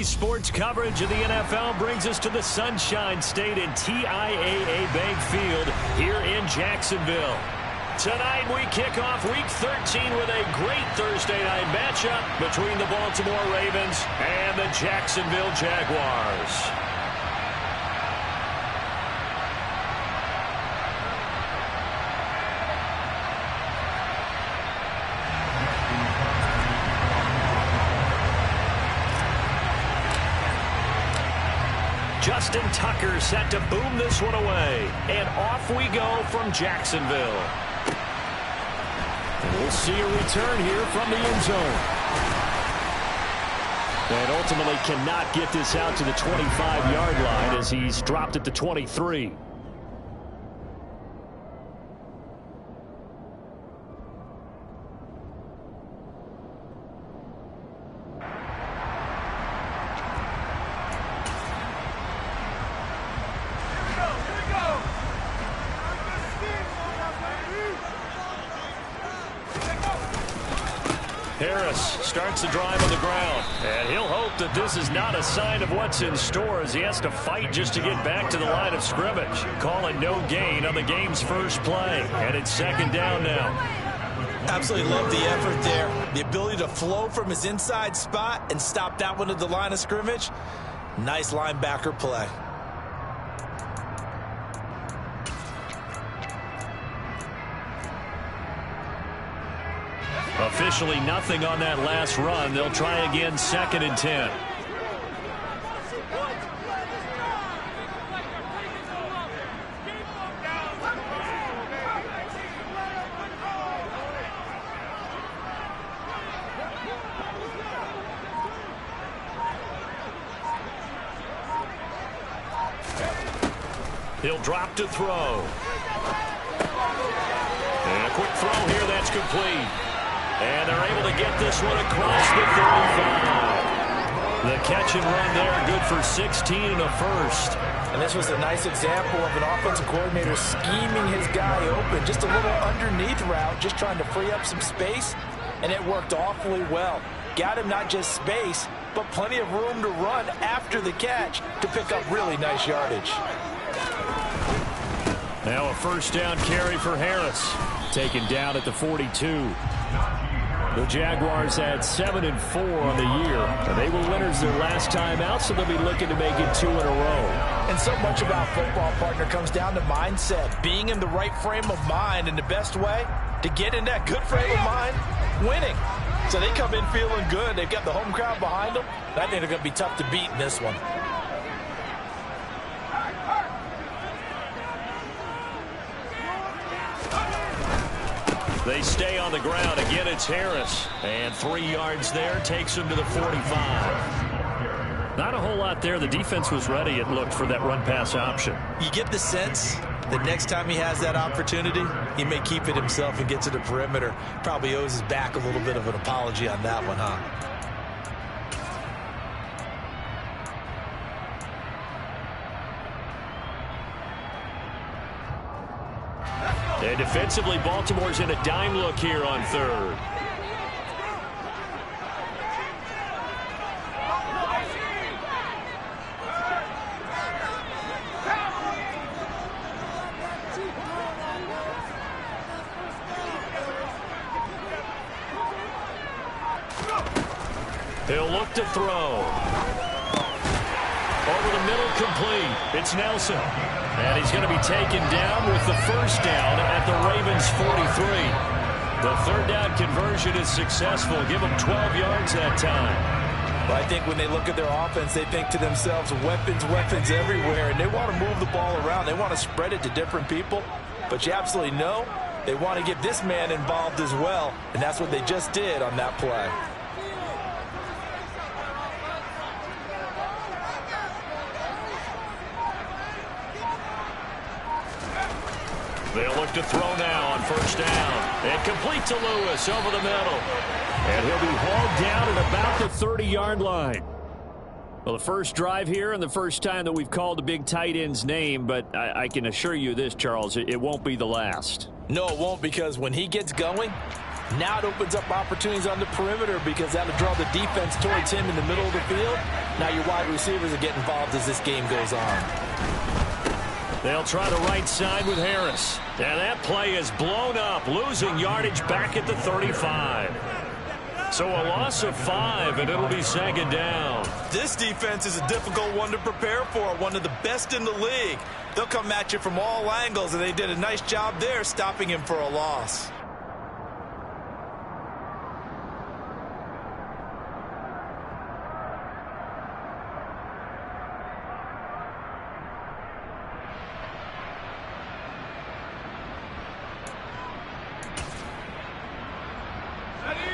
Today's sports coverage of the NFL brings us to the Sunshine State and TIAA Bank Field here in Jacksonville. Tonight we kick off Week 13 with a great Thursday night matchup between the Baltimore Ravens and the Jacksonville Jaguars. Justin Tucker set to boom this one away. And off we go from Jacksonville. And we'll see a return here from the end zone. And ultimately cannot get this out to the 25-yard line as he's dropped at the 23. Harris starts the drive on the ground, and he'll hope that this is not a sign of what's in store as he has to fight just to get back to the line of scrimmage. Call it no gain on the game's first play, and it's second down now. Absolutely love the effort there. The ability to flow from his inside spot and stop that one at the line of scrimmage. Nice linebacker play. Officially nothing on that last run. They'll try again, 2nd and 10. He'll drop to throw. And a quick throw here, that's complete. And they're able to get this one across the 35. The catch and run there, good for 16 and a first. And this was a nice example of an offensive coordinator scheming his guy open. Just a little underneath route, just trying to free up some space. And it worked awfully well. Got him not just space, but plenty of room to run after the catch to pick up really nice yardage. Now a first down carry for Harris. Taken down at the 42. The Jaguars had 7-4 on the year, and they were winners their last time out, so they'll be looking to make it 2 in a row. And so much about football, partner, comes down to mindset, being in the right frame of mind, and the best way to get in that good frame of mind, winning. So they come in feeling good. They've got the home crowd behind them. I think they're going to be tough to beat in this one. They stay on the ground. Again, it's Harris. And 3 yards there. Takes him to the 45. Not a whole lot there. The defense was ready, it looked, for that run-pass option. You get the sense that next time he has that opportunity, he may keep it himself and get to the perimeter. Probably owes his back a little bit of an apology on that one, huh? And defensively, Baltimore's in a dime look here on 3rd. He'll look to throw. Over the middle, complete. It's Nelson. And he's going to be taken down with the first down at the Ravens' 43. The 3rd down conversion is successful. Give them 12 yards that time. Well, I think when they look at their offense, they think to themselves, weapons, weapons everywhere. And they want to move the ball around. They want to spread it to different people. But you absolutely know they want to get this man involved as well. And that's what they just did on that play. They'll look to throw now on first down. And complete to Lewis over the middle. And he'll be hauled down at about the 30-yard line. Well, the first drive here and the first time that we've called a big tight end's name, but I can assure you this, Charles, it won't be the last. No, it won't, because when he gets going, Now it opens up opportunities on the perimeter because that'll draw the defense towards him in the middle of the field. Now your wide receivers are getting involved as this game goes on. They'll try the right side with Harris. And that play is blown up, losing yardage back at the 35. So a loss of 5, and it'll be second down. This defense is a difficult one to prepare for, one of the best in the league. They'll come at you from all angles, and they did a nice job there stopping him for a loss.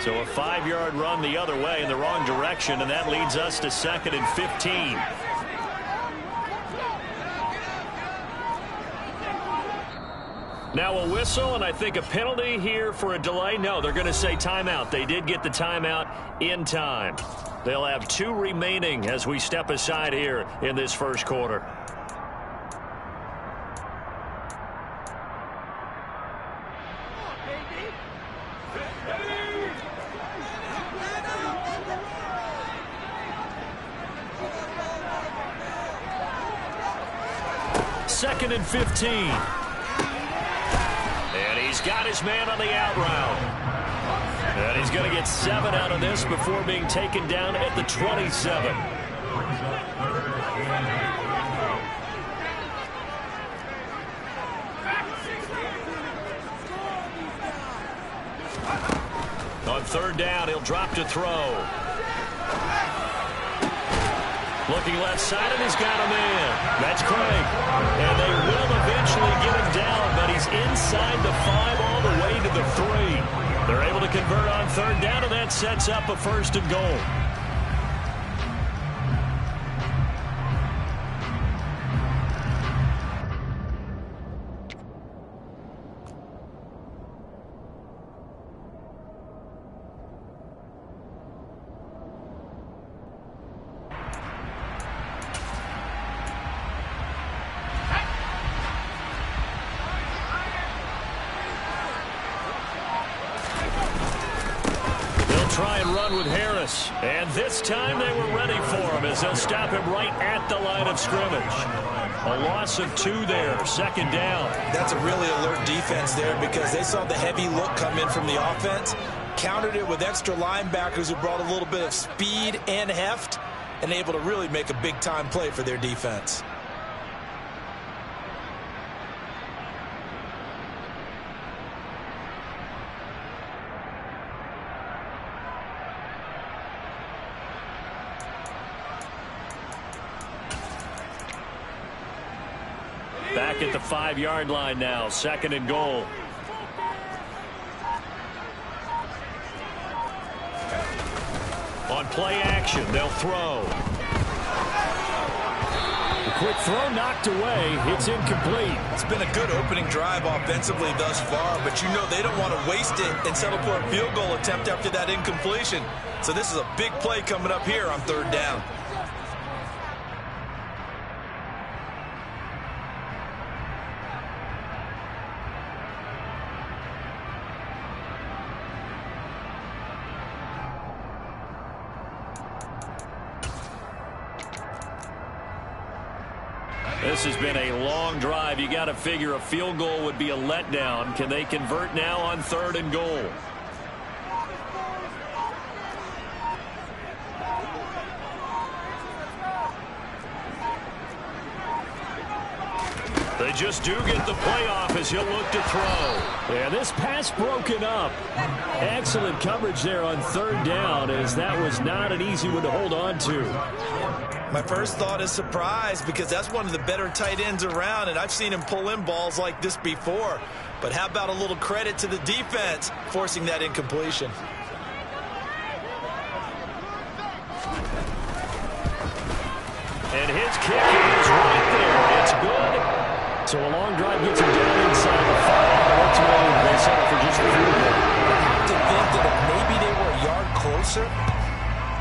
So a 5-yard run the other way in the wrong direction, and that leads us to 2nd and 15. Now a whistle, and I think a penalty here for a delay. No, they're going to say timeout. They did get the timeout in time. They'll have 2 remaining as we step aside here in this first quarter. Second and 15. And he's got his man on the out route. And he's going to get 7 out of this before being taken down at the 27. On 3rd down, he'll drop to throw. Looking left side, and he's got a man. That's Craig. And they will eventually get him down, but he's inside the 5 all the way to the 3. They're able to convert on 3rd down, and that sets up a 1st and goal. Try and run with Harris. And this time they were ready for him as they'll stop him right at the line of scrimmage. A loss of 2 there, 2nd down. That's a really alert defense there because they saw the heavy look come in from the offense, countered it with extra linebackers who brought a little bit of speed and heft, and able to really make a big-time play for their defense. Back at the 5-yard line now, 2nd and goal. On play action, they'll throw. The quick throw knocked away. It's incomplete. It's been a good opening drive offensively thus far, but you know they don't want to waste it and settle for a field goal attempt after that incompletion. So this is a big play coming up here on 3rd down. This has been a long drive. You got to figure a field goal would be a letdown. Can they convert now on 3rd and goal? They just do get the playoff as he'll look to throw. Yeah, this pass broken up. Excellent coverage there on 3rd down, as that was not an easy one to hold on to. My first thought is surprise, because that's one of the better tight ends around, and I've seen him pull in balls like this before. But how about a little credit to the defense forcing that incompletion? And his kick is right there. It's good. So a long drive gets him down inside the 5. Ultimately, they settle for just a field goal. I have to think that if maybe they were a yard closer,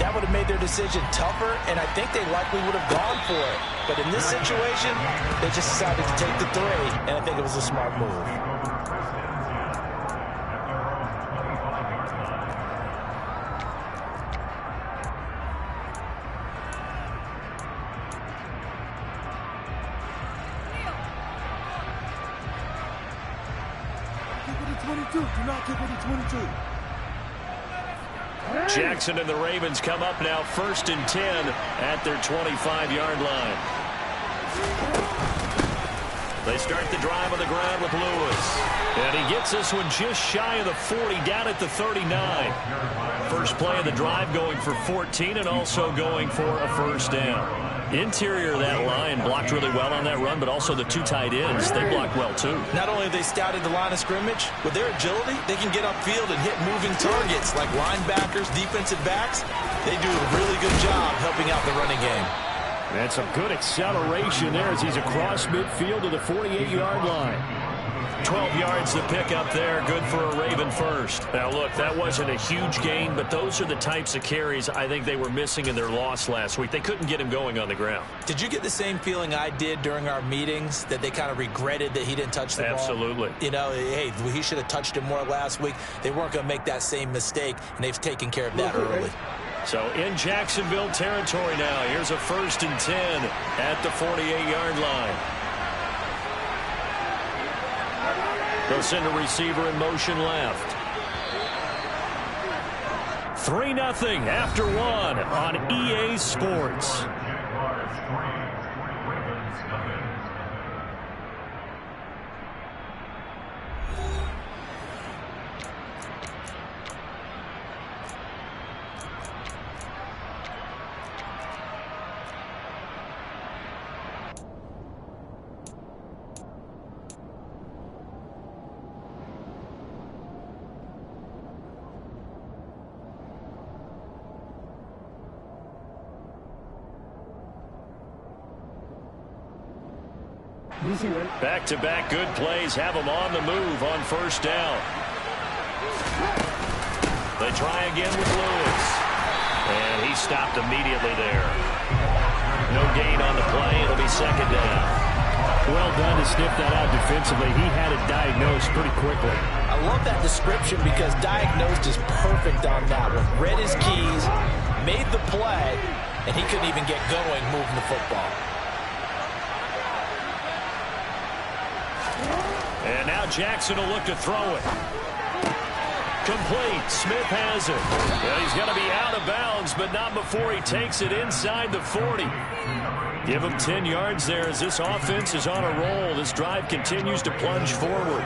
that would have made their decision tougher, and I think they likely would have gone for it. But in this situation, they just decided to take the 3, and I think it was a smart move. 22. Do not kick with the 22. Jackson and the Ravens come up now 1st and 10 at their 25-yard line. They start the drive on the ground with Lewis. And he gets this one just shy of the 40, down at the 39. First play of the drive going for 14 and also going for a first down. Interior of that line blocked really well on that run, but also the two tight ends, they blocked well too. Not only have they scouted the line of scrimmage, with their agility, they can get upfield and hit moving targets like linebackers, defensive backs. They do a really good job helping out the running game. And some good acceleration there as he's across midfield to the 48-yard line. 12 yards to pick up there. Good for a Raven first. Now, look, that wasn't a huge gain, but those are the types of carries I think they were missing in their loss last week. They couldn't get him going on the ground. Did you get the same feeling I did during our meetings, that they kind of regretted that he didn't touch the ball? Absolutely. You know, hey, he should have touched it more last week. They weren't going to make that same mistake, and they've taken care of that early. So in Jacksonville territory now. Here's a 1st and 10 at the 48-yard line. They'll send a receiver in motion left. 3-0 after 1 on EA Sports. Back-to-back good plays have them on the move on first down. They try again with Lewis. And he stopped immediately there. No gain on the play. It'll be second down. Well done to sniff that out defensively. He had it diagnosed pretty quickly. I love that description because diagnosed is perfect on that one. Read his keys, made the play, and he couldn't even get going moving the football. And now Jackson will look to throw it. Complete. Smith has it. Well, he's going to be out of bounds, but not before he takes it inside the 40. Give him 10 yards there as this offense is on a roll. This drive continues to plunge forward.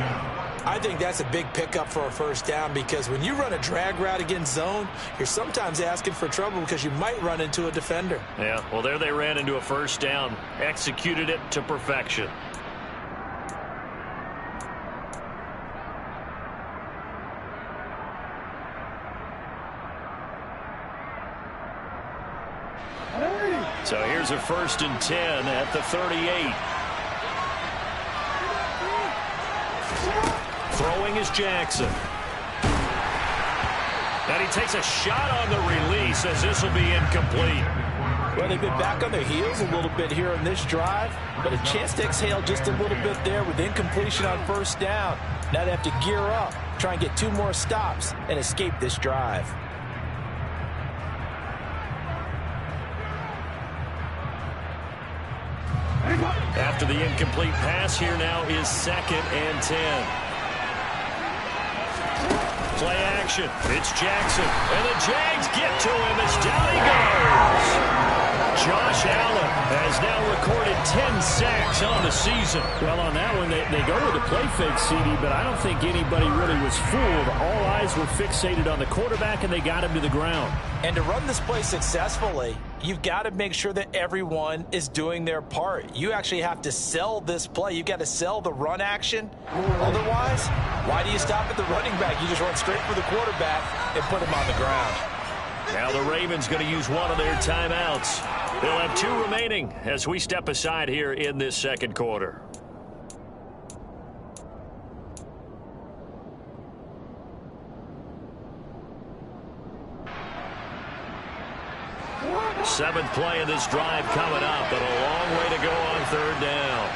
I think that's a big pickup for a first down because when you run a drag route against zone, you're sometimes asking for trouble because you might run into a defender. Yeah, well, there they ran into a first down. Executed it to perfection. So here's a 1st and 10 at the 38. Throwing is Jackson. And he takes a shot on the release as this will be incomplete. Well, they've been back on their heels a little bit here in this drive, but a chance to exhale just a little bit there with incompletion on first down. Now they have to gear up, try and get 2 more stops and escape this drive. After the incomplete pass, here now is 2nd and 10. Play action. It's Jackson. And the Jags get to him as down he goes. Josh Allen has now recorded 10 sacks on the season. Well, on that one, they go with the play fake, CD, but I don't think anybody really was fooled. All eyes were fixated on the quarterback, and they got him to the ground. And to run this play successfully, you've got to make sure that everyone is doing their part. You actually have to sell this play. You've got to sell the run action. Otherwise, why do you stop at the running back? You just run straight for the quarterback and put him on the ground. Now the Ravens going to use one of their timeouts. They'll have 2 remaining as we step aside here in this second quarter. Seventh play of this drive coming up, but a long way to go on 3rd down.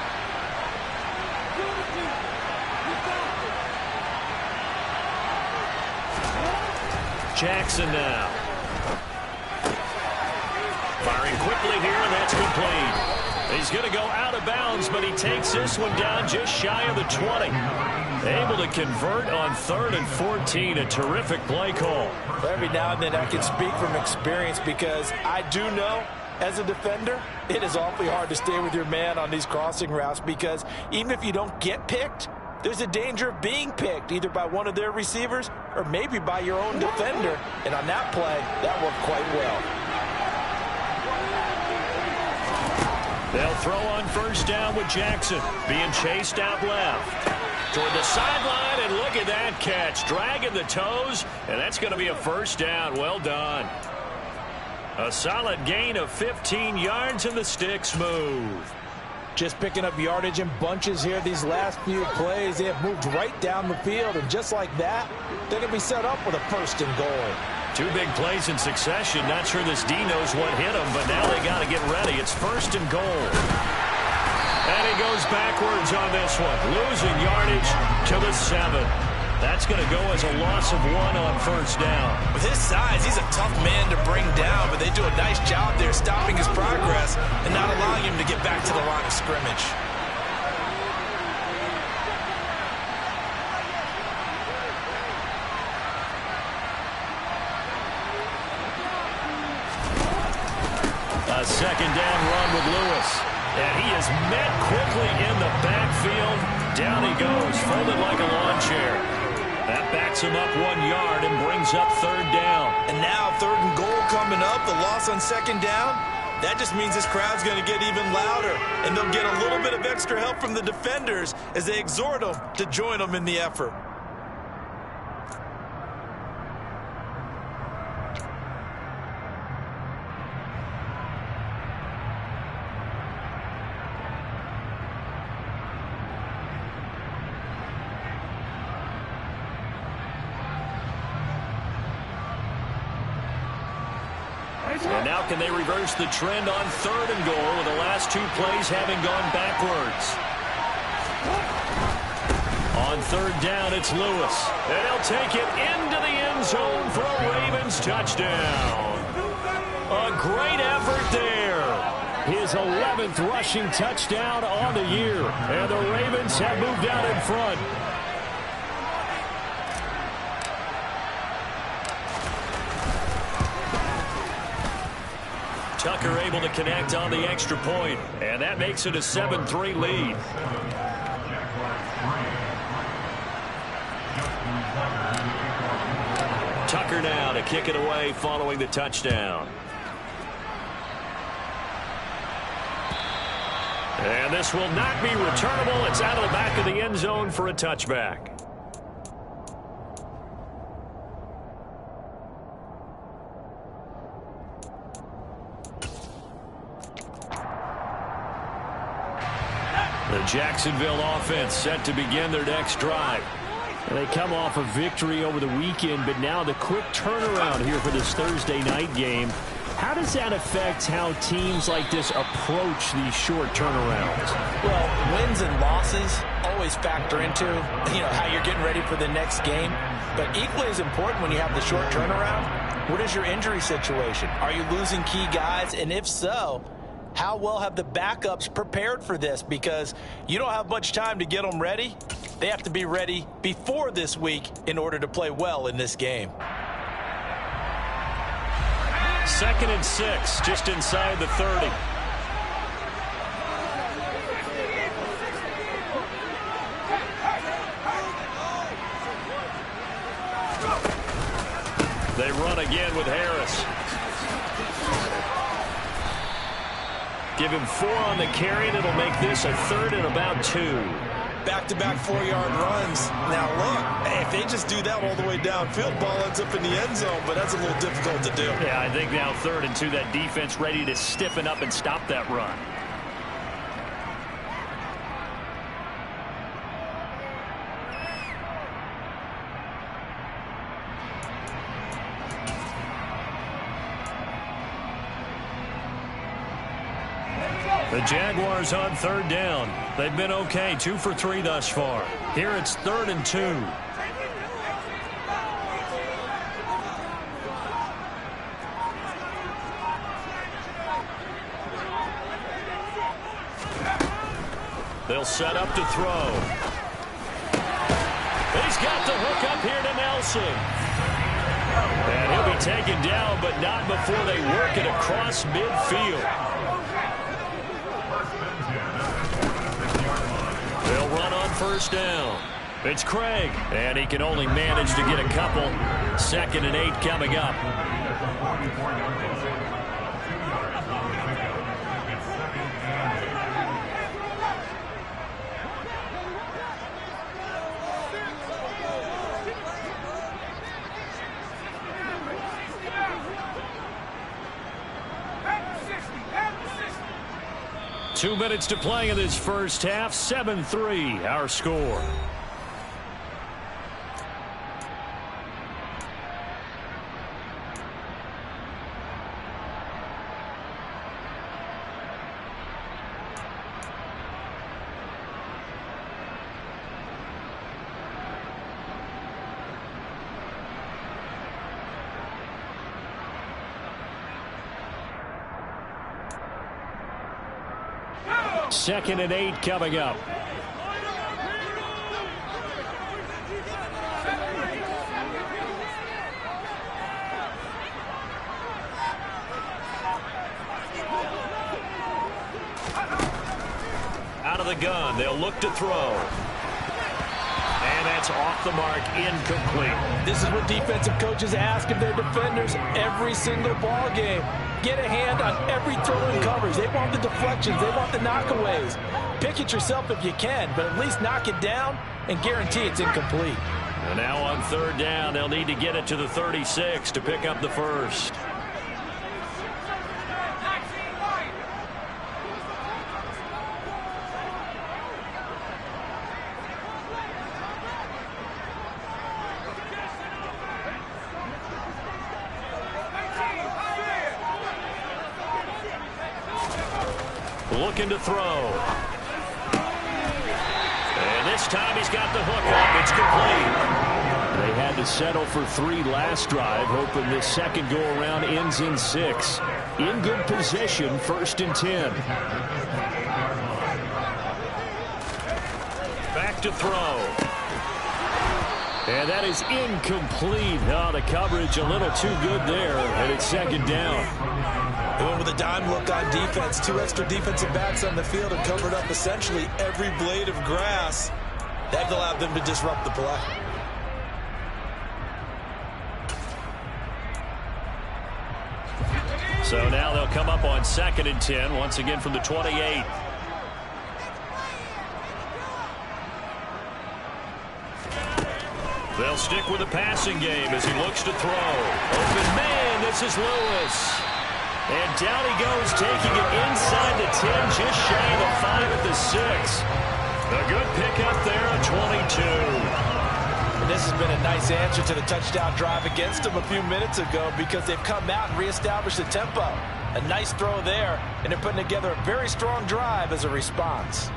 Jackson now. Firing quickly here, and that's complete. He's going to go out of bounds, but he takes this one down just shy of the 20. Able to convert on 3rd and 14. A terrific play call. Every now and then I can speak from experience because I do know as a defender it is awfully hard to stay with your man on these crossing routes because even if you don't get picked, there's a danger of being picked either by one of their receivers or maybe by your own defender. And on that play, that worked quite well. They'll throw on 1st down with Jackson being chased out left. Toward the sideline, and look at that catch. Dragging the toes, and that's going to be a 1st down. Well done. A solid gain of 15 yards, and the stick's smooth. Just picking up yardage in bunches here these last few plays. They have moved right down the field, and just like that, they're going to be set up with a 1st and goal. 2 big plays in succession. Not sure this D knows what hit him, but now they got to get ready. It's 1st and goal. And he goes backwards on this one, losing yardage to the 7. That's going to go as a loss of 1 on 1st down. With his size, he's a tough man to bring down, but they do a nice job there stopping his progress and not allowing him to get back to the line of scrimmage. A 2nd down run with Lewis. And he is met quickly in the backfield. Down he goes, folded like a lawn chair. That backs him up 1 yard and brings up 3rd down. And now 3rd and goal coming up, the loss on 2nd down. That just means this crowd's going to get even louder. And they'll get a little bit of extra help from the defenders as they exhort them to join them in the effort. And now can they reverse the trend on 3rd and goal with the last 2 plays having gone backwards? On 3rd down, it's Lewis. And he'll take it into the end zone for a Ravens touchdown. A great effort there. His 11th rushing touchdown on the year. And the Ravens have moved out in front. Tucker able to connect on the extra point, and that makes it a 7-3 lead. Tucker now to kick it away following the touchdown. And this will not be returnable. It's out of the back of the end zone for a touchback. The Jacksonville offense set to begin their next drive. And they come off a victory over the weekend, but now the quick turnaround here for this Thursday night game. How does that affect how teams like this approach these short turnarounds? Well, wins and losses always factor into, how you're getting ready for the next game. But equally as important when you have the short turnaround, what is your injury situation? Are you losing key guys? And if so, how well have the backups prepared for this? Because you don't have much time to get them ready. They have to be ready before this week in order to play well in this game. 2nd and 6, just inside the 30. They run again with Harris. Give him 4 on the carry, and it'll make this a 3rd and about 2. Back-to-back 4-yard runs. Now, look, if they just do that all the way downfield, ball ends up in the end zone, but that's a little difficult to do. Yeah, I think now 3rd and 2, that defense ready to stiffen up and stop that run. The Jaguars on 3rd down. They've been okay, 2 for 3 thus far. Here it's 3rd and 2. They'll set up to throw. He's got the hook up here to Nelson. And he'll be taken down, but not before they work it across midfield. They'll run on first down. It's Craig, and he can only manage to get a couple. 2nd and 8 coming up. Two minutes to play in this first half. 7-3, our score. Second and 8 coming up. Out of the gun, they'll look to throw. And that's off the mark, incomplete. This is what defensive coaches ask of their defenders every single ball game. Get a hand on every throw in coverage. They want the deflections. They want the knockaways. Pick it yourself if you can, but at least knock it down and guarantee it's incomplete. And now on 3rd down, they'll need to get it to the 36 to pick up the first. Looking to throw. And this time he's got the hook up. It's complete. They had to settle for 3 last drive, hoping this second go-around ends in 6. In good position, 1st and 10. Back to throw. And that is incomplete. Oh, the coverage a little too good there, and it's 2nd down. They went with a dime look on defense. 2 extra defensive backs on the field and covered up essentially every blade of grass. That allowed them to disrupt the play. So now they'll come up on 2nd and 10, once again from the 28. They'll stick with the passing game as he looks to throw. Open man, this is Lewis. And down he goes, taking it inside the 10, just shy of the 5 at the 6. A good pickup there, a 22. And this has been a nice answer to the touchdown drive against them a few minutes ago because they've come out and reestablished the tempo. A nice throw there, and they're putting together a very strong drive as a response.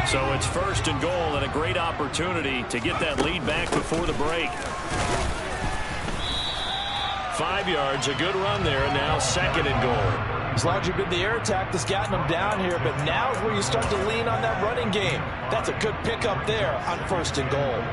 So it's 1st and goal and a great opportunity to get that lead back before the break. 5 yards, a good run there, and now 2nd and goal. As long as you've been the air attack that's gotten them down here, but now is where you start to lean on that running game. That's a good pickup there on 1st and goal.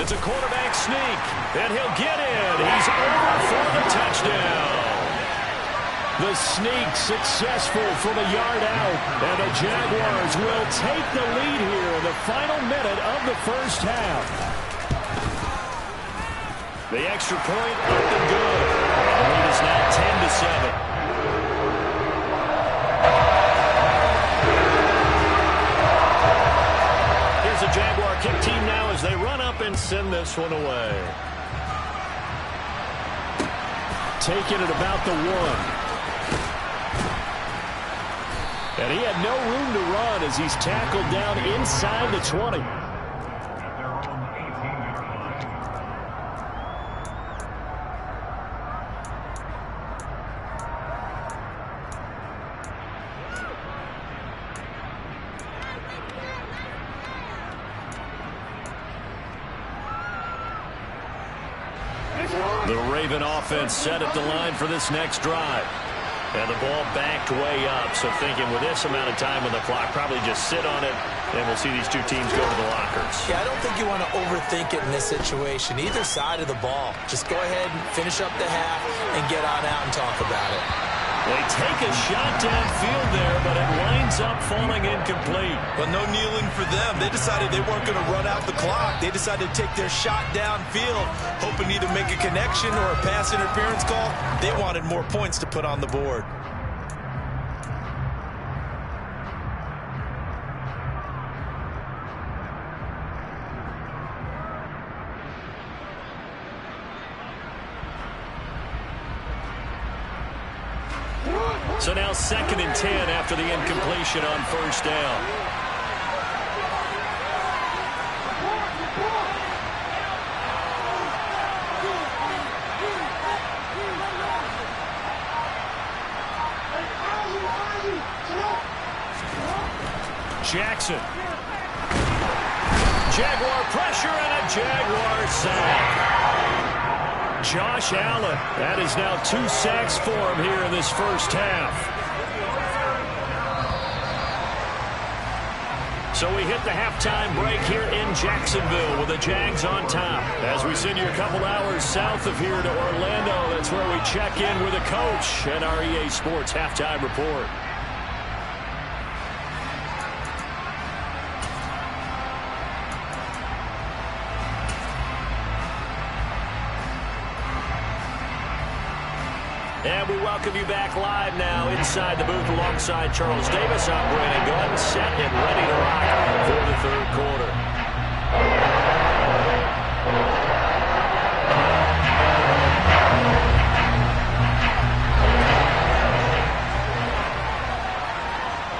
It's a quarterback sneak, and he'll get in. He's over for the touchdown. The sneak successful from a yard out, and the Jaguars will take the lead here in the final minute of the first half. The extra point up and good. The lead is now 10-7. Here's the Jaguar kick team now as they run up and send this one away. Taking it about the 1. And he had no room to run as he's tackled down inside the 20. The Raven offense set at the line for this next drive. And the ball backed way up, so thinking with this amount of time on the clock, probably just sit on it, and we'll see these two teams go to the lockers. Yeah, I don't think you want to overthink it in this situation. Either side of the ball. Just go ahead and finish up the half and get on out and talk about it. They take a shot downfield there, but it winds up falling incomplete. But no kneeling for them. They decided they weren't going to run out the clock. They decided to take their shot downfield, hoping to either make a connection or a pass interference call. They wanted more points to put on the board. So now 2nd and 10 after the incompletion on first down. Jackson. Jaguar pressure and a Jaguar sack. Josh Allen, that is now 2 sacks for him here in this first half. So we hit the halftime break here in Jacksonville with the Jags on top. As we send you a couple hours south of here to Orlando, that's where we check in with the coach and our EA Sports halftime report. And we welcome you back live now inside the booth alongside Charles Davis. I'm Brandon Glenn, set and ready to rock for the third quarter.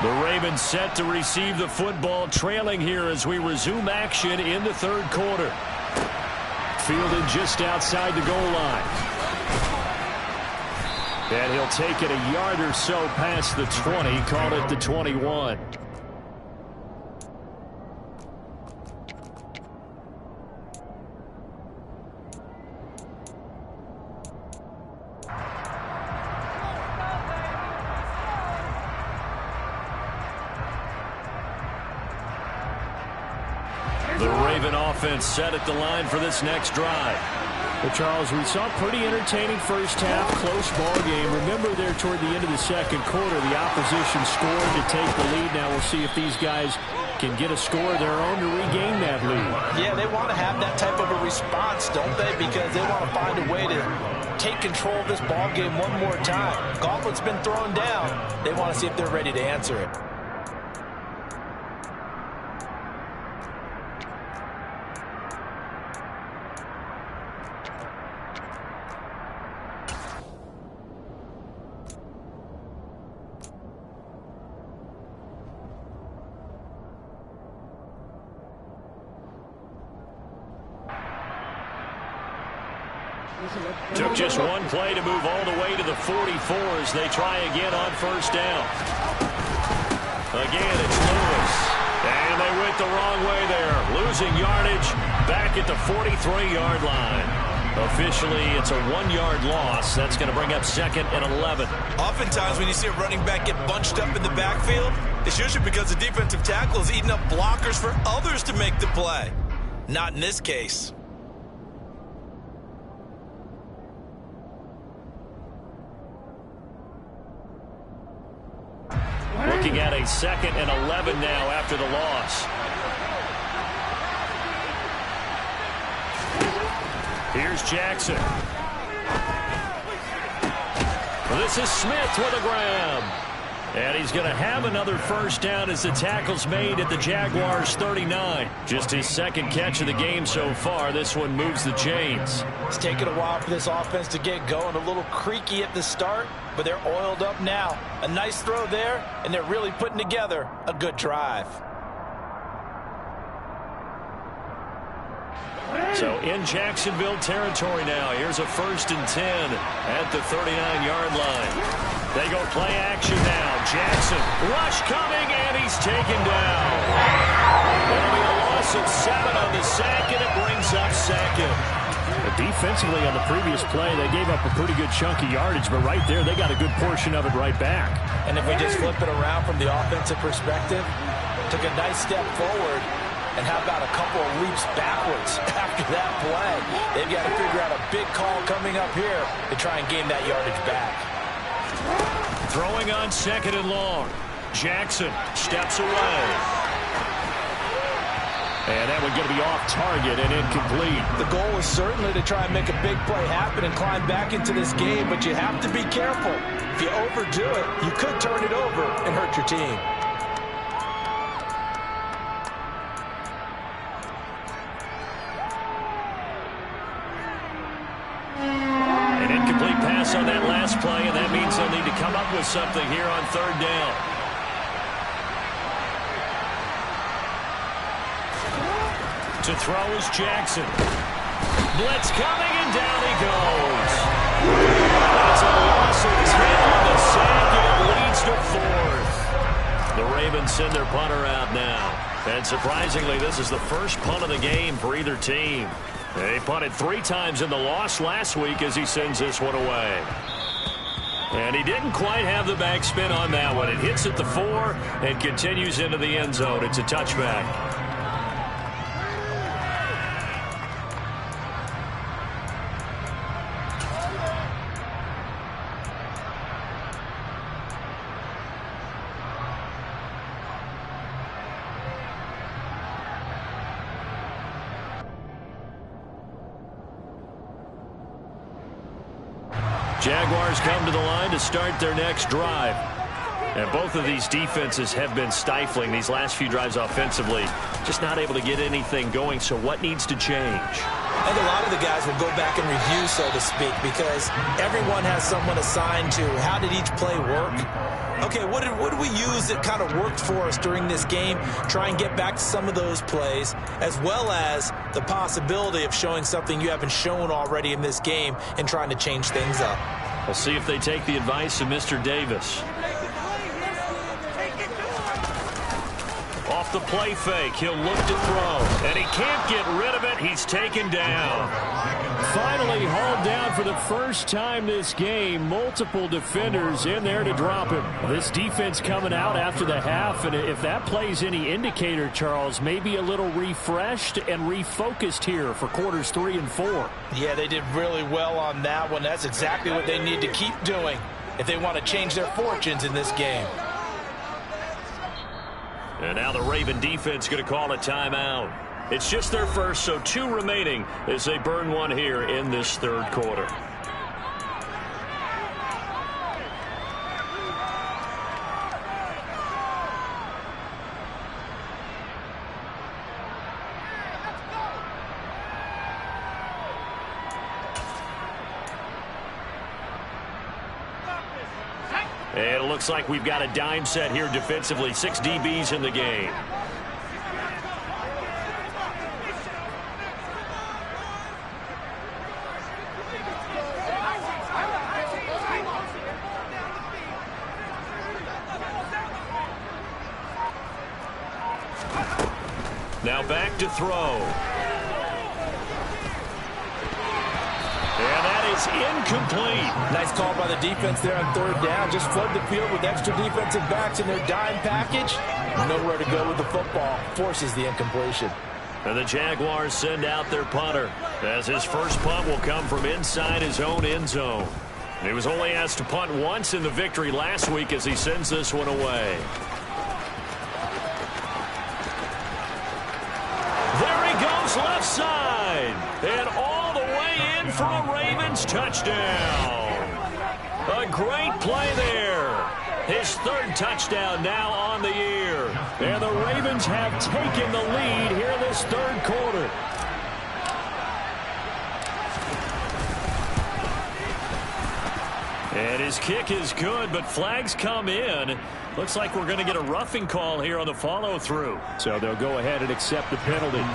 The Ravens set to receive the football, trailing here as we resume action in the third quarter. Fielded just outside the goal line. And he'll take it a yard or so past the 20, call it the 21. The Raven offense set at the line for this next drive. Well, Charles, we saw a pretty entertaining first half, close ball game. Remember there toward the end of the second quarter, the opposition scored to take the lead. Now we'll see if these guys can get a score of their own to regain that lead. Yeah, they want to have that type of a response, don't they? Because they want to find a way to take control of this ball game one more time. Gauntlet's been thrown down. They want to see if they're ready to answer it. Took just one play to move all the way to the 44 as they try again on first down. Again, it's Lewis. And they went the wrong way there. Losing yardage back at the 43-yard line. Officially, it's a 1-yard loss. That's going to bring up 2nd and 11. Oftentimes when you see a running back get bunched up in the backfield, it's usually because the defensive tackle is eating up blockers for others to make the play. Not in this case. Looking at a 2nd and 11 now after the loss. Here's Jackson. This is Smith with a grab. And he's going to have another first down as the tackle's made at the Jaguars' 39. Just his 2nd catch of the game so far. This one moves the chains. It's taken a while for this offense to get going. A little creaky at the start, but they're oiled up now. A nice throw there, and they're really putting together a good drive. So in Jacksonville territory now. Here's a 1st and 10 at the 39-yard line. They go play action now. Jackson, rush coming, and he's taken down. It'll be a loss loss of 7 on the sack, and it brings up second. Defensively on the previous play, they gave up a pretty good chunk of yardage, but right there, they got a good portion of it right back. And if we just flip it around from the offensive perspective, took a nice step forward, and how about a couple of leaps backwards after that play? They've got to figure out a big call coming up here to try and gain that yardage back. Throwing on 2nd and long. Jackson steps away. And that one's going to be off target and incomplete. The goal is certainly to try and make a big play happen and climb back into this game, but you have to be careful. If you overdo it, you could turn it over and hurt your team. An incomplete pass on that last play, and that means they'll need to come up with something here on 3rd down. To throw is Jackson. Blitz coming, and down he goes. That's a loss of 10 on the sack, and it leads to 4th. The Ravens send their punter out now. And surprisingly, this is the first punt of the game for either team. They punted 3 times in the loss last week as he sends this one away. And he didn't quite have the backspin on that one. It hits at the 4 and continues into the end zone. It's a touchback. Jaguars come to the line to start their next drive. And both of these defenses have been stifling these last few drives offensively. Just not able to get anything going, so what needs to change? I think a lot of the guys will go back and review, so to speak, because everyone has someone assigned to how did each play work. Okay, what did we use that kind of worked for us during this game? Try and get back to some of those plays, as well as the possibility of showing something you haven't shown already in this game and trying to change things up. We'll see if they take the advice of Mr. Davis. Off the play fake, he'll look to throw, and he can't get rid of it. He's taken down. Finally hauled down for the first time this game. Multiple defenders in there to drop him. This defense coming out after the half, and if that plays any indicator, Charles, maybe a little refreshed and refocused here for quarters 3 and 4. Yeah, they did really well on that one. That's exactly what they need to keep doing if they want to change their fortunes in this game. And now the Raven defense going to call a timeout. It's just their first, so 2 remaining as they burn one here in this 3rd quarter. And it looks like we've got a dime set here defensively. 6 DBs in the game. Now back to throw. And that is incomplete. Nice call by the defense there on 3rd down. Just flood the field with extra defensive backs in their dime package. Nowhere to go with the football. Forces the incompletion. And the Jaguars send out their punter, as his first punt will come from inside his own end zone. And he was only asked to punt once in the victory last week as he sends this one away. There he goes left side. And all the way in for a Ravens touchdown. A great play there. His 3rd touchdown now on the year. And the Ravens have taken the lead here this 3rd quarter. And his kick is good, but flags come in. Looks like we're going to get a roughing call here on the follow-through. So they'll go ahead and accept the penalty.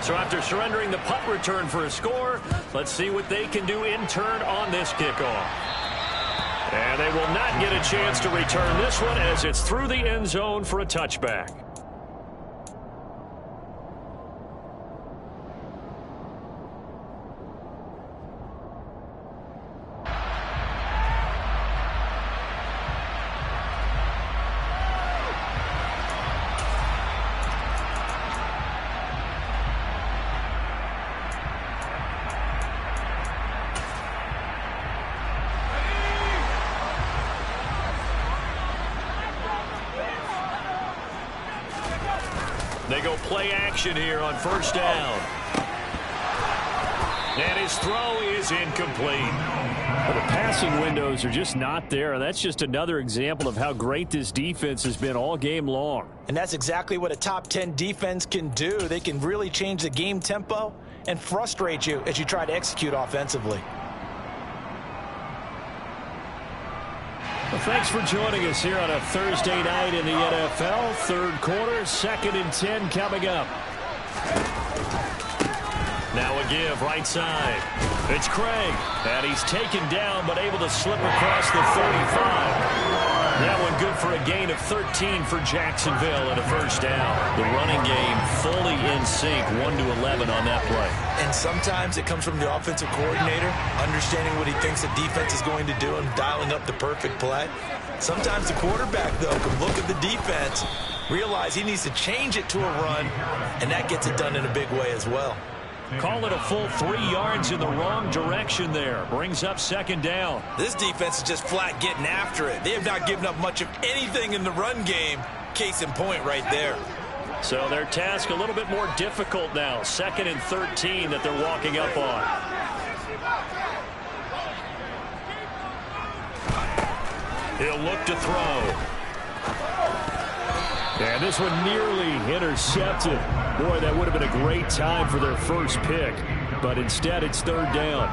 So after surrendering the punt return for a score, let's see what they can do in turn on this kickoff. And they will not get a chance to return this one as it's through the end zone for a touchback. go play action here on first down. And his throw is incomplete. Well, the passing windows are just not there. That's just another example of how great this defense has been all game long. And that's exactly what a top 10 defense can do. They can really change the game tempo and frustrate you as you try to execute offensively. Well, thanks for joining us here on a Thursday night in the NFL. Third quarter, 2nd and 10 coming up. Now a give right side. It's Craig. And he's taken down but able to slip across the 35. That one good for a gain of 13 for Jacksonville and a first down. The running game fully in sync, 1-11 on that play. And sometimes it comes from the offensive coordinator, understanding what he thinks the defense is going to do and dialing up the perfect play. Sometimes the quarterback, though, can look at the defense, realize he needs to change it to a run, and that gets it done in a big way as well. Call it a full 3 yards in the wrong direction there. Brings up second down. This defense is just flat getting after it. They have not given up much of anything in the run game. Case in point right there. So their task a little bit more difficult now. 2nd and 13 that they're walking up on. He'll look to throw. And this one nearly intercepted. Boy, that would have been a great time for their first pick. But instead, it's third down.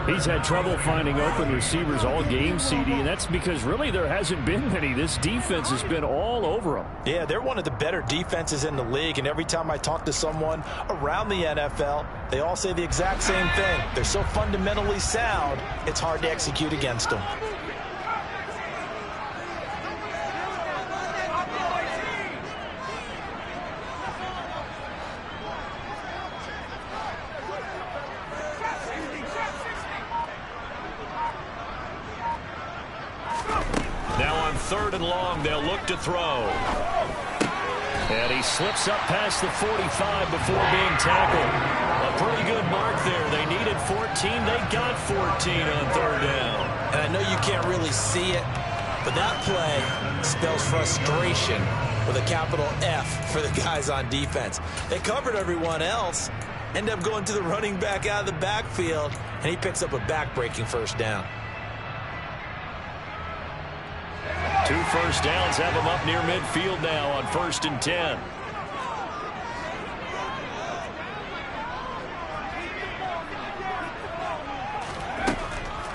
He's had trouble finding open receivers all game, CD, and that's because really there hasn't been many. This defense has been all over them. Yeah, they're one of the better defenses in the league, and every time I talk to someone around the NFL, they all say the exact same thing. They're so fundamentally sound, it's hard to execute against them. Third and long, they'll look to throw. And he slips up past the 45 before being tackled. A pretty good mark there. They needed 14. They got 14 on third down. And I know you can't really see it, but that play spells frustration with a capital F for the guys on defense. They covered everyone else, end up going to the running back out of the backfield, and he picks up a back-breaking first down. 2 first downs have them up near midfield now on 1st and 10.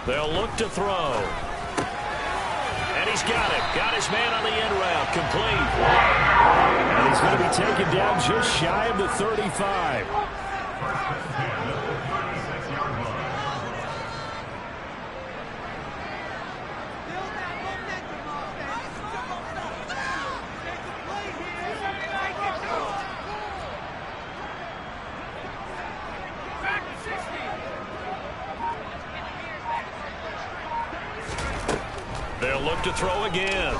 They'll look to throw. And he's got it. Got his man on the end route. Complete. And he's going to be taken down just shy of the 35. They'll look to throw again.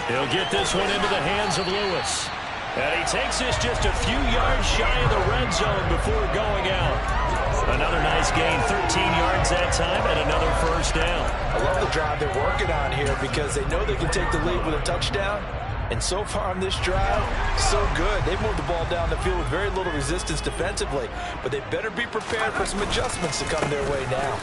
He'll get this one into the hands of Lewis. And he takes this just a few yards shy of the red zone before going out. Another nice gain, 13 yards that time, and another first down. I love the drive they're working on here because they know they can take the lead with a touchdown. And so far on this drive, so good. They've moved the ball down the field with very little resistance defensively. But they better be prepared for some adjustments to come their way now.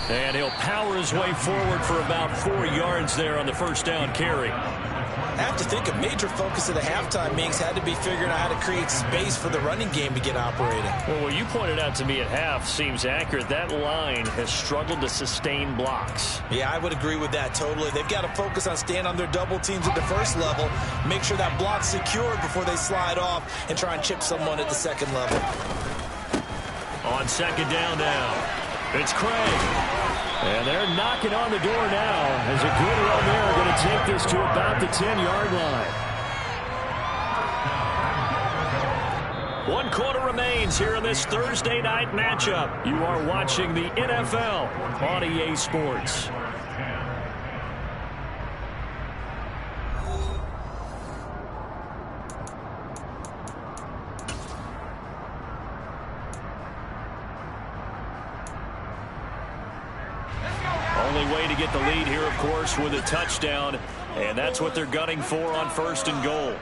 And he'll power his way forward for about 4 yards there on the first down carry. I have to think a major focus of the halftime meetings had to be figuring out how to create space for the running game to get operating. Well, what you pointed out to me at half seems accurate. That line has struggled to sustain blocks. Yeah, I would agree with that totally. They've got to focus on staying on their double teams at the first level, make sure that block's secured before they slide off and try and chip someone at the second level. On second down now, it's Craig. And they're knocking on the door now as a good run there going to take this to about the 10-yard line. 1 quarter remains here in this Thursday night matchup. You are watching the NFL on EA Sports. Only way to get the lead here, of course, with a touchdown. And that's what they're gunning for on 1st and goal.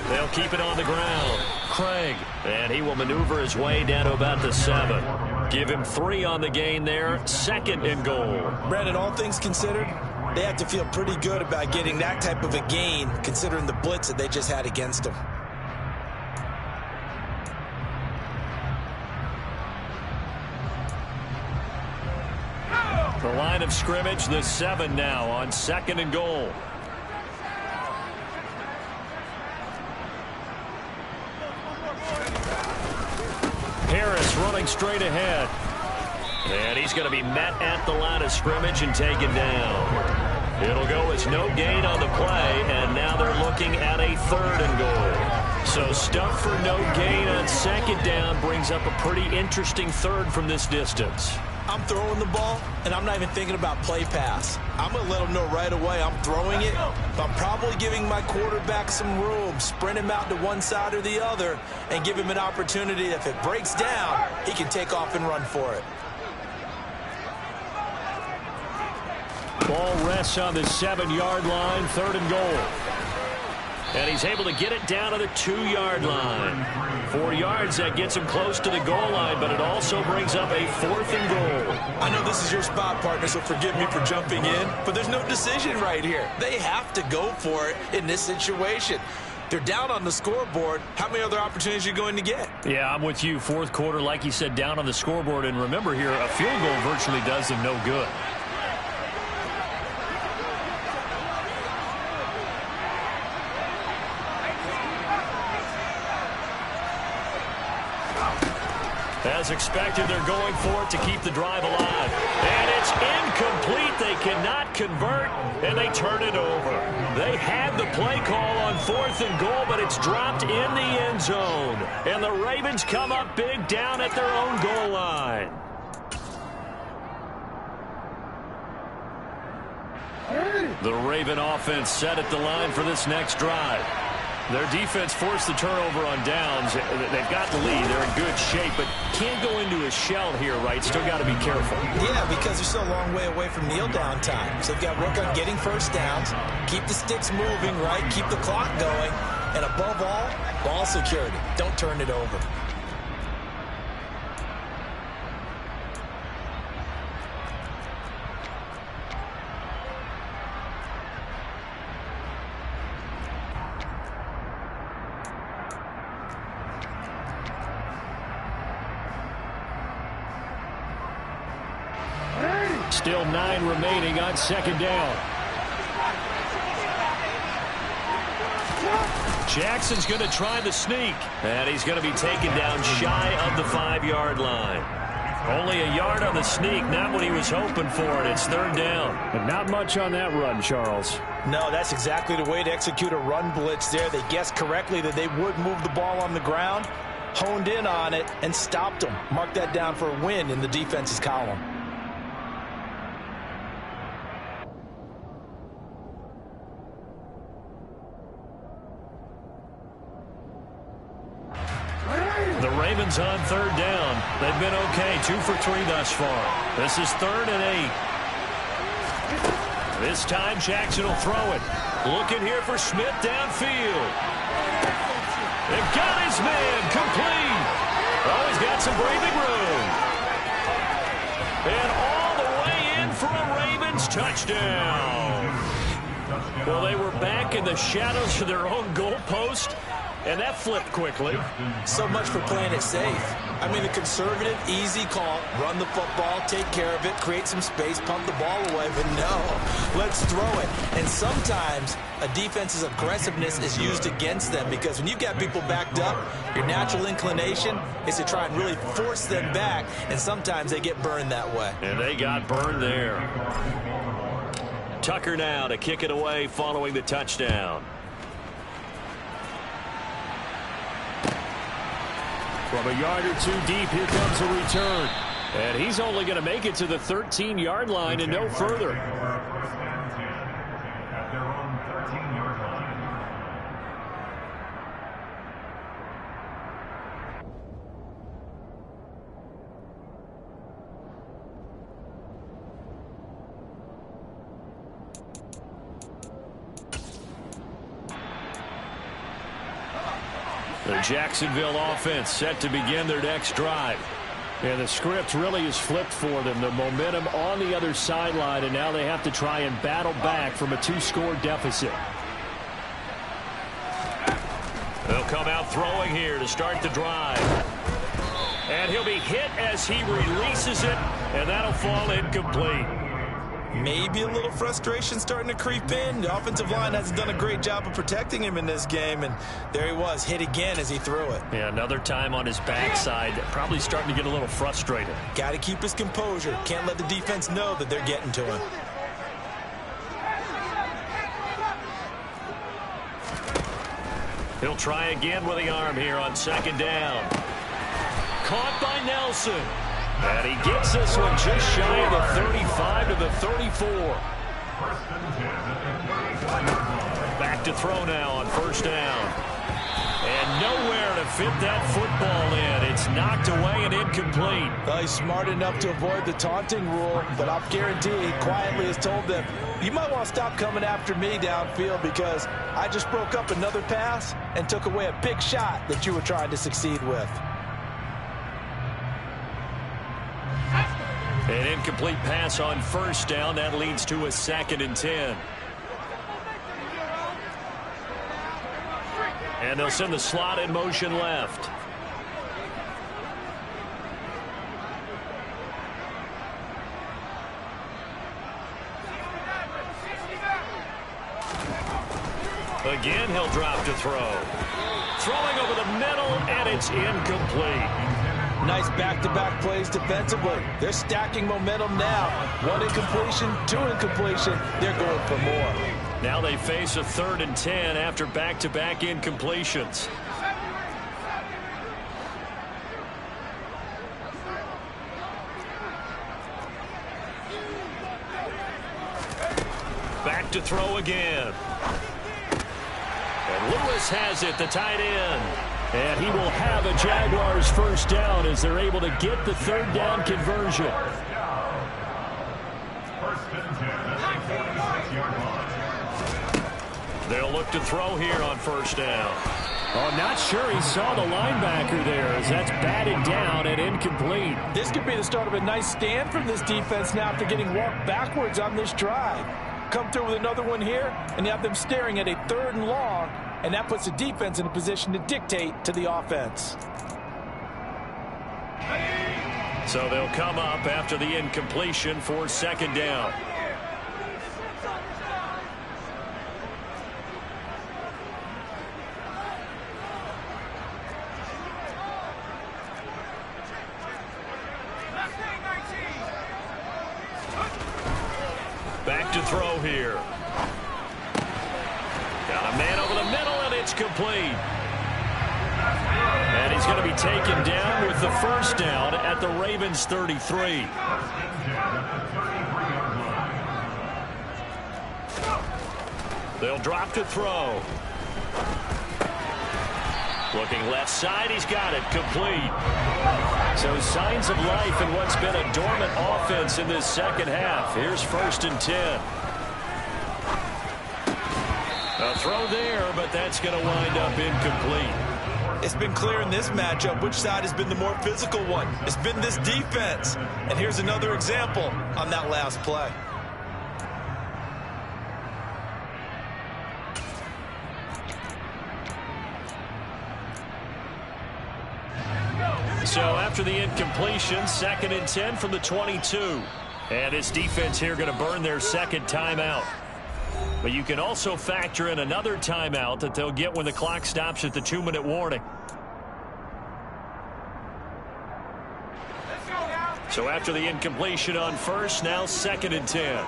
They'll keep it on the ground. Craig. And he will maneuver his way down to about the 7. Give him 3 on the gain there. 2nd and goal. Brandon, all things considered, they have to feel pretty good about getting that type of a gain, considering the blitz that they just had against them. The line of scrimmage, the 7 now on 2nd and goal. Harris running straight ahead. And he's going to be met at the line of scrimmage and taken down. It'll go as no gain on the play, and now they're looking at a 3rd and goal. So stuff for no gain on 2nd down brings up a pretty interesting 3rd from this distance. I'm throwing the ball, and I'm not even thinking about play pass. I'm going to let them know right away I'm throwing it, but I'm probably giving my quarterback some room, sprint him out to one side or the other, and give him an opportunity. If it breaks down, he can take off and run for it. Ball rests on the 7-yard line, 3rd and goal. And he's able to get it down to the 2-yard line. 4 yards, that gets him close to the goal line, but it also brings up a 4th and goal. I know this is your spot, partner, so forgive me for jumping in, but there's no decision right here. They have to go for it in this situation. They're down on the scoreboard. How many other opportunities are you going to get? Yeah, I'm with you. 4th quarter, like you said, down on the scoreboard. And remember here, a field goal virtually does them no good. As expected, they're going for it to keep the drive alive. And it's incomplete. They cannot convert, and they turn it over. They had the play call on 4th and goal, but it's dropped in the end zone. And the Ravens come up big down at their own goal line. The Raven offense set at the line for this next drive. Their defense forced the turnover on downs. They've got the lead. They're in good shape, but can't go into a shell here, right? Still got to be careful. Yeah, because they're still a long way away from kneel down time. So they've got to work on getting first downs, keep the sticks moving, right? Keep the clock going. And above all, ball security. Don't turn it over. Still 9 remaining on 2nd down. Jackson's going to try the sneak. And he's going to be taken down shy of the 5-yard line. Only a yard on the sneak, not what he was hoping for, and it's 3rd down. And not much on that run, Charles. No, that's exactly the way to execute a run blitz there. They guessed correctly that they would move the ball on the ground, honed in on it, and stopped them. Mark that down for a win in the defense's column. The Ravens on 3rd down. They've been okay, 2 for 3 thus far. This is 3rd and 8. This time Jackson will throw it. Looking here for Smith downfield. They've got his man complete. Oh, he's got some breathing room. And all the way in for a Ravens touchdown. Well, they were back in the shadows of their own goalpost. And that flipped quickly. So much for playing it safe. I mean, the conservative, easy call, run the football, take care of it, create some space, pump the ball away. But no, let's throw it. And sometimes a defense's aggressiveness is used against them because when you've got people backed up, your natural inclination is to try and really force them back. And sometimes they get burned that way. And they got burned there. Tucker now to kick it away following the touchdown. From a yard or 2 deep, here comes a return. And he's only going to make it to the 13-yard line and no further. The Jacksonville offense set to begin their next drive. And the script really is flipped for them. The momentum on the other sideline, and now they have to try and battle back from a 2-score deficit. They'll come out throwing here to start the drive. And he'll be hit as he releases it, and that'll fall incomplete. Maybe a little frustration starting to creep in. The offensive line hasn't done a great job of protecting him in this game, and there he was, hit again as he threw it. Yeah, another time on his backside, probably starting to get a little frustrated. Got to keep his composure. Can't let the defense know that they're getting to him. He'll try again with the arm here on second down. Caught by Nelson. And he gets this one just shy of the 35 to the 34. Back to throw now on first down. And nowhere to fit that football in. It's knocked away and incomplete. Well, he's smart enough to avoid the taunting rule, but I'll guarantee he quietly has told them, you might want to stop coming after me downfield because I just broke up another pass and took away a big shot that you were trying to succeed with. An incomplete pass on first down. That leads to a 2nd and 10. And they'll send the slot in motion left. Again, he'll drop to throw. Throwing over the middle, and it's incomplete. Nice back-to-back plays defensively. They're stacking momentum now. 1 incompletion, 2 incompletion. They're going for more. Now they face a 3rd and 10 after back-to-back incompletions. Back to throw again. And Lewis has it, the tight end. And he will have a Jaguars first down as they're able to get the 3rd down conversion. They'll look to throw here on first down. Oh, not sure he saw the linebacker there as that's batted down and incomplete. This could be the start of a nice stand from this defense now after getting walked backwards on this drive. Come through with another one here, and you have them staring at a 3rd and long, and that puts the defense in a position to dictate to the offense. So they'll come up after the incompletion for 2nd down. Back to throw here. Got a man over the middle, and it's complete. And he's going to be taken down with the first down at the Ravens' 33. They'll drop to throw. Looking left side, he's got it, complete. So signs of life in what's been a dormant offense in this second half. Here's 1st and 10. A throw there, but that's going to wind up incomplete. It's been clear in this matchup which side has been the more physical one. It's been this defense. And here's another example on that last play. So after the incompletion, 2nd and 10 from the 22. And this defense here going to burn their 2nd timeout. But you can also factor in another timeout that they'll get when the clock stops at the 2-minute warning. So after the incompletion on first, now 2nd and 10.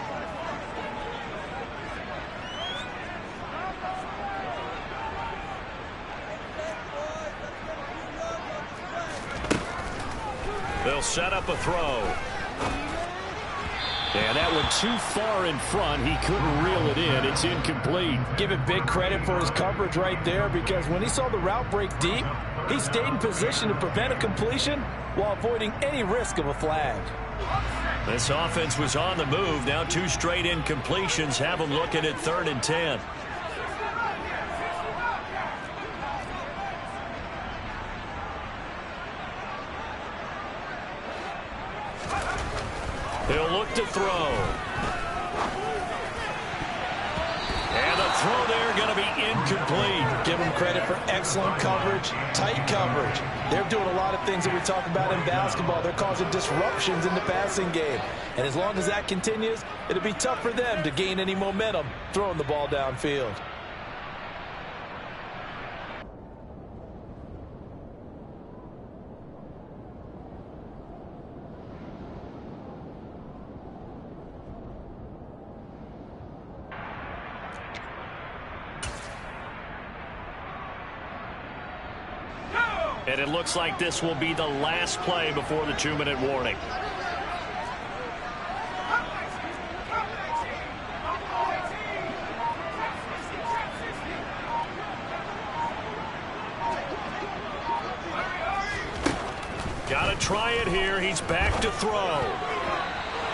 They'll set up a throw. And that one too far in front. He couldn't reel it in. It's incomplete. Give it big credit for his coverage right there, because when he saw the route break deep, he stayed in position to prevent a completion while avoiding any risk of a flag. This offense was on the move. Now 2 straight incompletions have them looking at 3rd and 10. He'll look to throw. And the throw there going to be incomplete. Give them credit for excellent coverage, tight coverage. They're doing a lot of things that we talk about in basketball. They're causing disruptions in the passing game. And as long as that continues, it'll be tough for them to gain any momentum throwing the ball downfield. And it looks like this will be the last play before the 2-minute warning. Got to try it here. He's back to throw.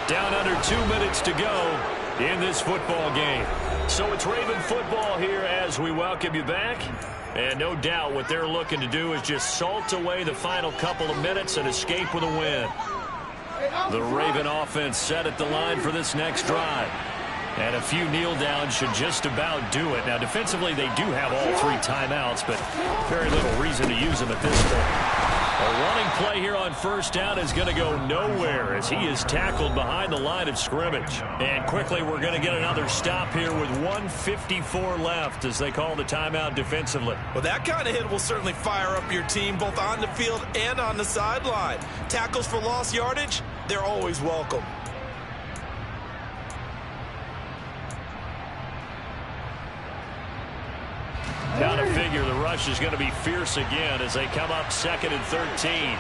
Down under 2 minutes to go in this football game. So it's Raven football here as we welcome you back. And no doubt what they're looking to do is just salt away the final couple of minutes and escape with a win. The Raven offense set at the line for this next drive. And a few kneel downs should just about do it. Now, defensively, they do have all 3 timeouts, but very little reason to use them at this point. A running play here on first down is going to go nowhere as he is tackled behind the line of scrimmage. And quickly, we're going to get another stop here with 1:54 left as they call the timeout defensively. Well, that kind of hit will certainly fire up your team both on the field and on the sideline. Tackles for lost yardage, they're always welcome. Now to figure the rush is going to be fierce again as they come up 2nd and 13.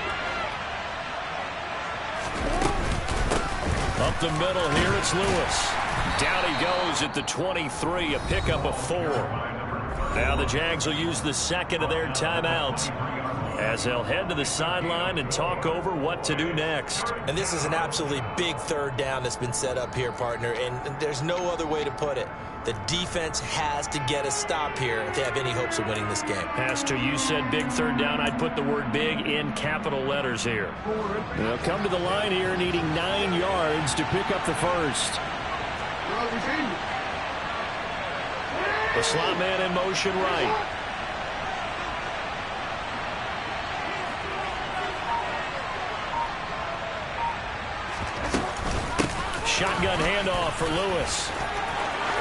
Up the middle here, it's Lewis. Down he goes at the 23, a pickup of 4. Now the Jags will use the second of their timeouts as they'll head to the sideline and talk over what to do next. And this is an absolutely big 3rd down that's been set up here, partner, and there's no other way to put it. The defense has to get a stop here if they have any hopes of winning this game. Pastor, you said big 3rd down. I'd put the word big in capital letters here. They'll come to the line here needing 9 yards to pick up the first. The slot man in motion right. Shotgun handoff for Lewis.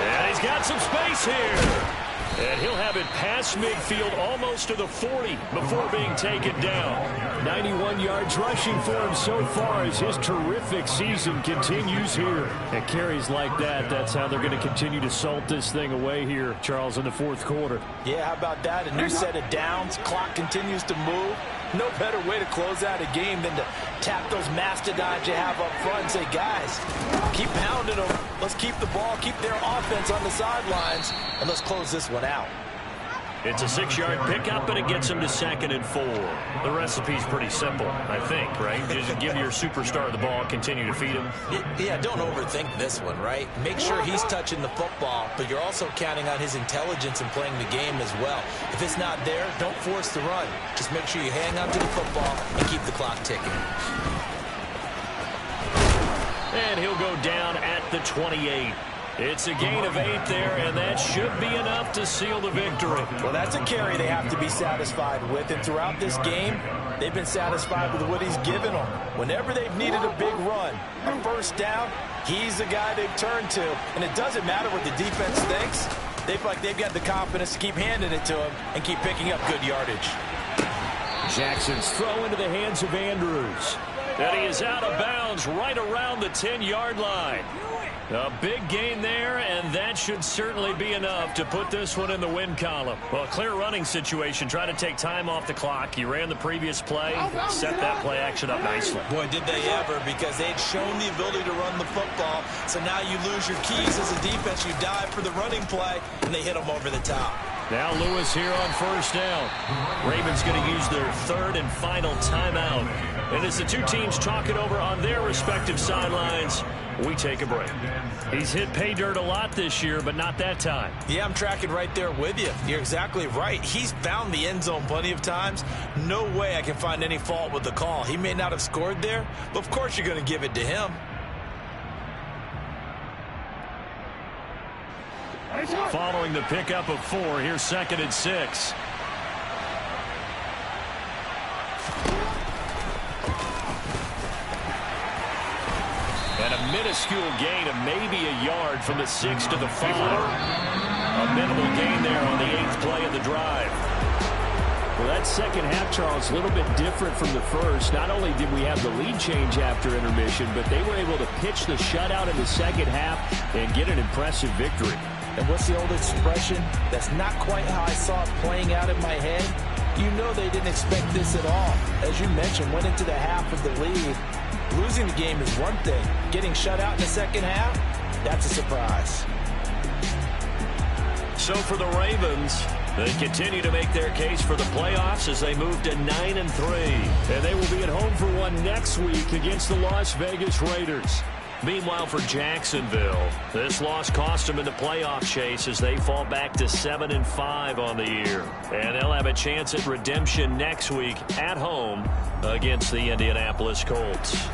And he's got some space here. And he'll have it past midfield almost to the 40 before being taken down. 91 yards rushing for him so far as his terrific season continues here. And carries like that, that's how they're going to continue to salt this thing away here, Charles, in the 4th quarter. Yeah, how about that? A new set of downs. Clock continues to move. No better way to close out a game than to tap those mastodons you have up front and say, guys, keep pounding them. Let's keep the ball, keep their offense on the sidelines, and let's close this one out. It's a 6-yard pickup, and it gets him to 2nd and 4. The recipe's pretty simple, I think, right? Just give your superstar the ball, continue to feed him. Yeah, don't overthink this one, right? Make sure he's touching the football, but you're also counting on his intelligence in playing the game as well. If it's not there, don't force the run. Just make sure you hang on to the football and keep the clock ticking. And he'll go down at the 28. It's a gain of 8 there, and that should be enough to seal the victory. Well, that's a carry they have to be satisfied with, and throughout this game, they've been satisfied with what he's given them. Whenever they've needed a big run, a first down, he's the guy they've turned to. And it doesn't matter what the defense thinks. They feel like they've got the confidence to keep handing it to him and keep picking up good yardage. Jackson's throw into the hands of Andrews. And he is out of bounds right around the 10-yard line. A big gain there, and that should certainly be enough to put this one in the win column. Well, a clear running situation. Try to take time off the clock. You ran the previous play, set that play action up nicely. Boy, did they ever, because they'd shown the ability to run the football. So now you lose your keys as a defense. You dive for the running play, and they hit them over the top. Now Lewis here on first down. Ravens going to use their 3rd and final timeout. And as the two teams talk it over on their respective sidelines, we take a break. He's hit pay dirt a lot this year, but not that time. Yeah, I'm tracking right there with you. You're exactly right. He's found the end zone plenty of times. No way I can find any fault with the call. He may not have scored there, but of course you're going to give it to him. Following the pickup of 4, here's 2nd and 6. And a minuscule gain of maybe a yard from the 6 to the 5. A minimal gain there on the 8th play of the drive. Well, that second half, Charles, a little bit different from the first. Not only did we have the lead change after intermission, but they were able to pitch the shutout in the second half and get an impressive victory. And what's the old expression? That's not quite how I saw it playing out in my head. You know they didn't expect this at all. As you mentioned, went into the half of the lead. Losing the game is one thing. Getting shut out in the second half, that's a surprise. So for the Ravens, they continue to make their case for the playoffs as they move to 9-3. And they will be at home for one next week against the Las Vegas Raiders. Meanwhile, for Jacksonville, this loss cost them in the playoff chase as they fall back to 7-5 on the year. And they'll have a chance at redemption next week at home against the Indianapolis Colts.